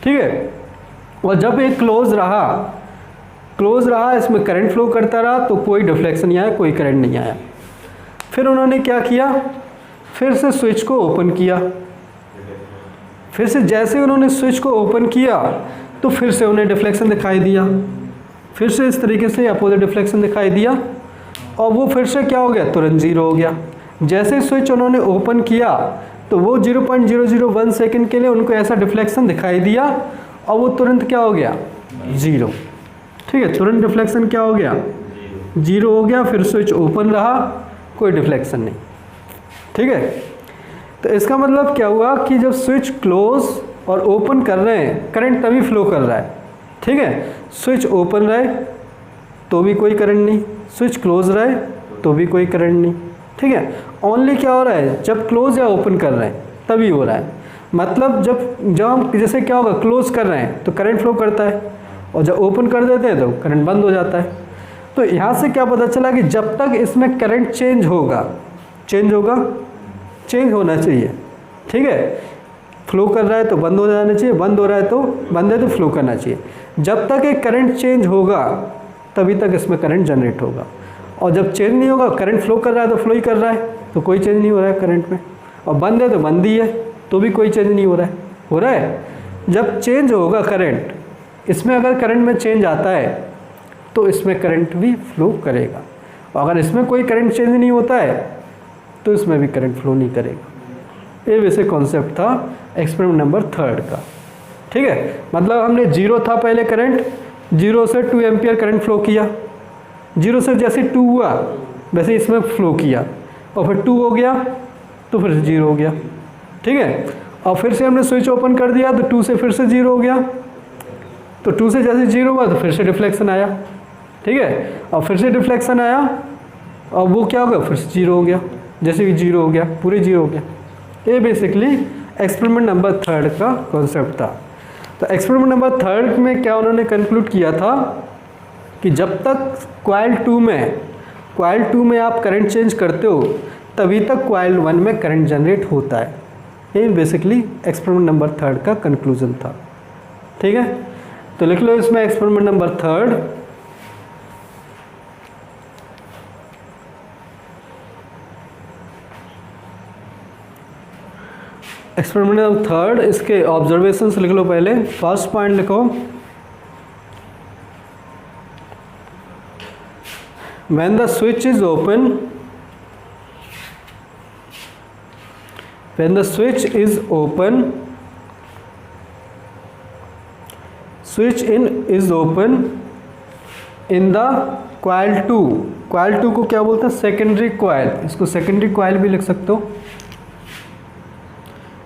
ठीक है। और जब ये क्लोज रहा क्लोज रहा, इसमें करंट फ्लो करता रहा, तो कोई डिफ्लेक्शन नहीं आया, कोई करंट नहीं आया। फिर उन्होंने क्या किया, फिर से स्विच को ओपन किया। फिर से जैसे उन्होंने स्विच को ओपन किया तो फिर से उन्हें डिफ्लेक्शन दिखाई दिया, फिर से इस तरीके से अपोजिट डिफ्लेक्शन दिखाई दिया, और वो फिर से क्या हो गया, तुरंत जीरो हो गया। जैसे स्विच उन्होंने ओपन किया तो वो 0.001 सेकेंड के लिए उनको ऐसा डिफ्लेक्शन दिखाई दिया और वो तुरंत क्या हो गया, जीरो। ठीक है, तुरंत डिफ्लेक्शन क्या हो गया, जीरो हो गया। फिर स्विच ओपन रहा, कोई डिफ्लेक्शन नहीं। ठीक है, तो इसका मतलब क्या हुआ कि जब स्विच क्लोज और ओपन कर रहे हैं करंट तभी फ्लो कर रहा है। ठीक है, स्विच ओपन रहे तो भी कोई करंट नहीं, स्विच क्लोज रहे तो भी कोई करंट नहीं। ठीक है, ओनली क्या हो रहा है, जब क्लोज या ओपन कर रहे हैं तभी हो रहा है। मतलब जब हम जैसे क्या होगा, क्लोज कर रहे हैं तो करंट फ्लो करता है, और जब ओपन कर देते हैं तो करंट बंद हो जाता है। तो यहाँ से क्या पता चला कि जब तक इसमें करंट चेंज होगा, चेंज होना चाहिए। ठीक है, फ्लो कर रहा है तो बंद हो जाना चाहिए, बंद हो रहा है तो बंद है तो फ्लो करना चाहिए। जब तक एक करंट चेंज होगा तभी तक इसमें करंट जनरेट होगा, और जब चेंज नहीं होगा, करंट फ्लो कर रहा है तो फ्लो ही कर रहा है, तो कोई चेंज नहीं हो रहा है करंट में, और बंद है तो बंद ही है, तो भी कोई चेंज नहीं हो रहा है। जब चेंज होगा करंट, इसमें अगर करंट में चेंज आता है तो इसमें करंट भी फ्लो करेगा, और अगर इसमें कोई करंट चेंज नहीं होता है तो इसमें भी करंट फ्लो नहीं करेगा। ये वैसे कॉन्सेप्ट था एक्सपेरिमेंट नंबर 3 का। ठीक है, मतलब हमने जीरो था पहले करंट, जीरो से 2 एम्पियर करंट फ्लो किया, जीरो से जैसे 2 हुआ वैसे इसमें फ्लो किया, और फिर 2 हो गया तो फिर से जीरो हो गया। ठीक है, और फिर से हमने स्विच ओपन कर दिया तो 2 से फिर से जीरो हो गया, तो 2 से जैसे जीरो हुआ तो फिर से डिफ्लेक्शन आया। ठीक है, और फिर से डिफ्लेक्शन आया और वो क्या हो गया, फिर से जीरो हो गया, जैसे भी जीरो हो गया, पूरे जीरो हो गया। ये बेसिकली एक्सपेरिमेंट नंबर 3 का कॉन्सेप्ट था। तो एक्सपेरिमेंट नंबर 3 में क्या उन्होंने कंक्लूड किया था कि जब तक कॉइल 2 में आप करंट चेंज करते हो तभी तक कॉइल 1 में करंट जनरेट होता है। ये बेसिकली एक्सपेरिमेंट नंबर 3 का कंक्लूजन था। ठीक है, तो लिख लो इसमें एक्सपेरिमेंट नंबर 3। एक्सपेरिमेंट नंबर 3 इसके ऑब्जर्वेशंस लिख लो पहले। फर्स्ट पॉइंट लिखो, when the switch is open, switch in is open in the coil 2। coil 2 को क्या बोलते हैं, सेकेंडरी कॉइल, इसको सेकेंडरी कॉइल भी लिख सकते हो।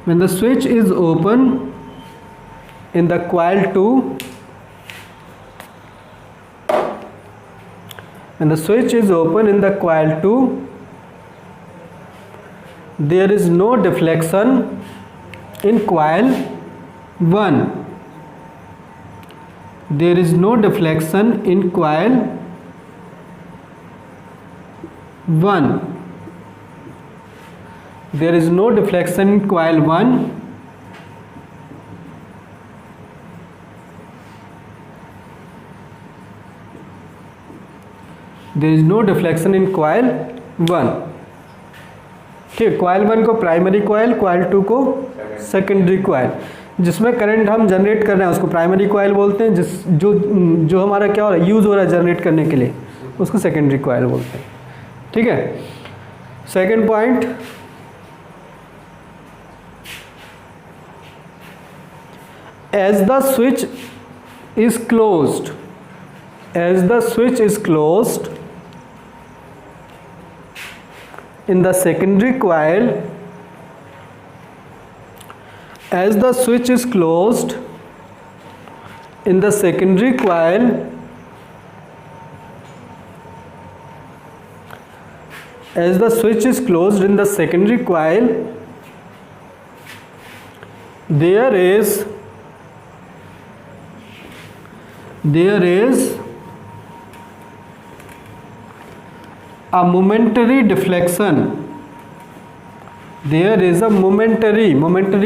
when the switch is open in the coil 2, when the switch is open in the coil 2, there is no deflection in coil 1, there is no deflection in coil 1, there is no deflection in coil 1, there is no deflection in coil 1। ठीक, coil 1 को प्राइमरी कॉइल, coil 2 को सेकेंडरी कॉइल। जिसमें करंट हम जनरेट कर रहे हैं उसको प्राइमरी कॉइल बोलते हैं, जो हमारा क्या हो रहा है, यूज़ हो रहा है जनरेट करने के लिए, उसको सेकेंडरी कॉइल बोलते हैं। ठीक है, second point, as the switch is closed in the secondary coil, as the switch is closed in the secondary coil, as the switch is closed in the secondary coil, there is a momentary deflection, there is a momentary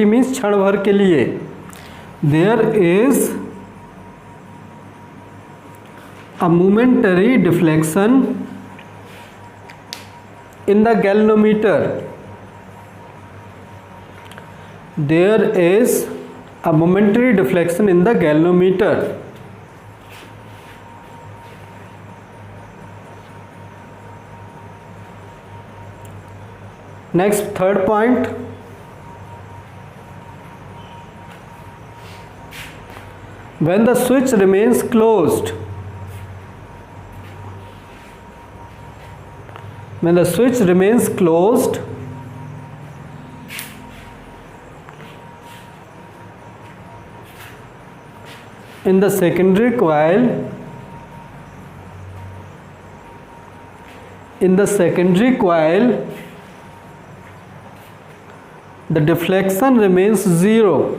means क्षण भर के लिए, there is a momentary deflection in the galvanometer. There is a momentary deflection in the galvanometer. Next, third point. When the switch remains closed, when the switch remains closed, in the secondary coil, the deflection remains zero.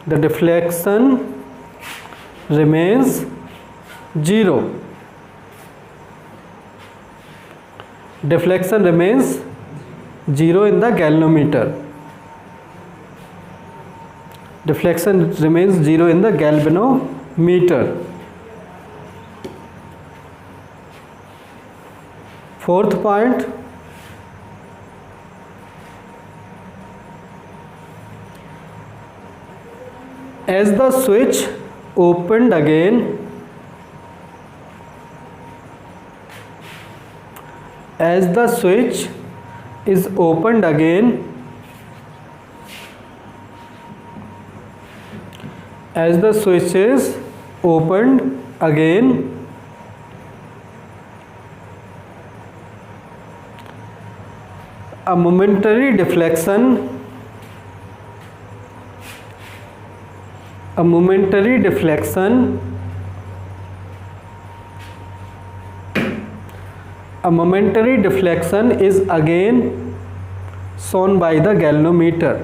The deflection remains zero. Deflection remains zero in the galvanometer. Deflection remains zero in the galvanometer. Fourth point. As the switch opened again, as the switch is opened again, as the switch is opened again, a momentary deflection is again shown by the galvanometer.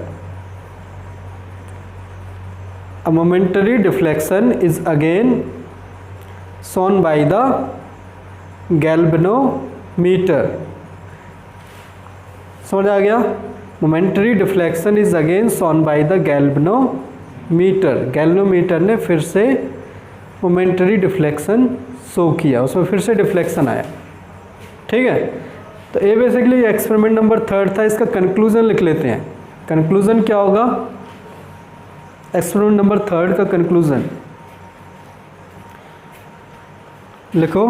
A momentary deflection is again shown by the galvanometer. समझ आ गया? Momentary deflection is again shown by the galvanometer. Galvanometer ने फिर से मोमेंटरी डिफ्लेक्शन शो किया, उसमें फिर से डिफ्लेक्शन आया. ठीक है, तो ये बेसिकली एक्सपेरिमेंट नंबर 3 था. इसका कंक्लूजन लिख लेते हैं. कंक्लूजन क्या होगा? एक्सपेरिमेंट नंबर 3 का कंक्लूजन लिखो.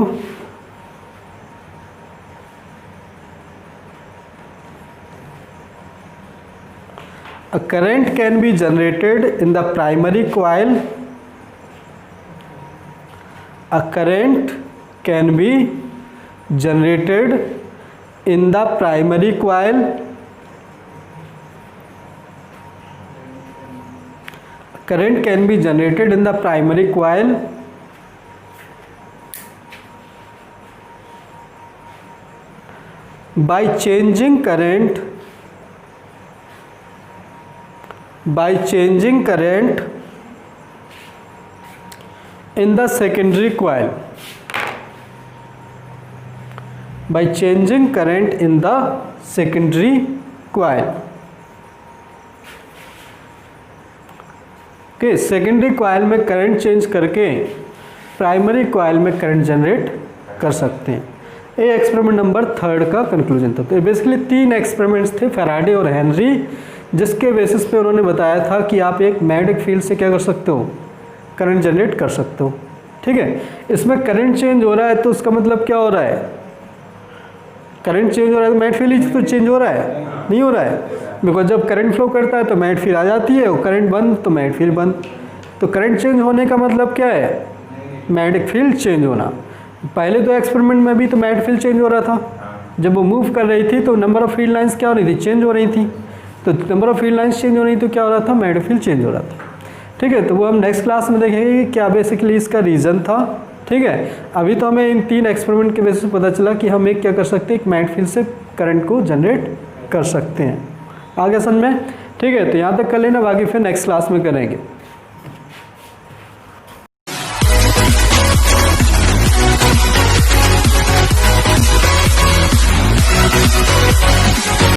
A current can be generated in the primary coil. A current can be generated in the primary coil. Current can be generated in the primary coil by changing current in the secondary coil. By changing current in the secondary coil. Okay, secondary coil में करंट चेंज करके प्राइमरी कॉइल में करंट जनरेट कर सकते हैं. ये एक्सपेरिमेंट नंबर 3 का कंक्लूजन था. तो बेसिकली 3 एक्सपेरिमेंट्स थे, फैराडे और हेनरी, जिसके बेसिस पे उन्होंने बताया था कि आप एक मैग्नेटिक फील्ड से क्या कर सकते हो, करंट जनरेट कर सकते हो. ठीक है, इसमें करंट चेंज हो रहा है तो उसका मतलब क्या हो रहा है? करंट चेंज हो रहा है तो मैग्नेटिक फील्ड तो चेंज हो रहा है? नहीं हो रहा है, बिकॉज जब करंट फ्लो करता है तो मैग्नेटिक फील्ड आ जाती है, और करंट बंद तो मैग्नेटिक फील्ड बंद. तो करंट चेंज होने का मतलब क्या है? मैग्नेटिक फील्ड चेंज होना. पहले तो एक्सपेरिमेंट में भी तो मैग्नेटिक फील्ड चेंज हो रहा था. जब वो मूव कर रही थी तो नंबर ऑफ फील्ड लाइंस क्या हो रही थी? चेंज हो रही थी. तो number of field lines change हो रही तो क्या हो रहा था? मैग्नेटिक फील्ड चेंज हो रहा था. ठीक है, तो वो हम नेक्स्ट क्लास में देखेंगे कि क्या बेसिकली इसका रीज़न था. ठीक है, अभी तो हमें इन 3 एक्सपेरिमेंट के बेसिस पे पता चला कि हम एक क्या कर सकते हैं, एक मैग्नेटिक फील्ड से करंट को जनरेट कर सकते हैं. आगे समझ में? ठीक है, तो यहाँ तक कर लेना, बाकी फिर नेक्स्ट क्लास में करेंगे.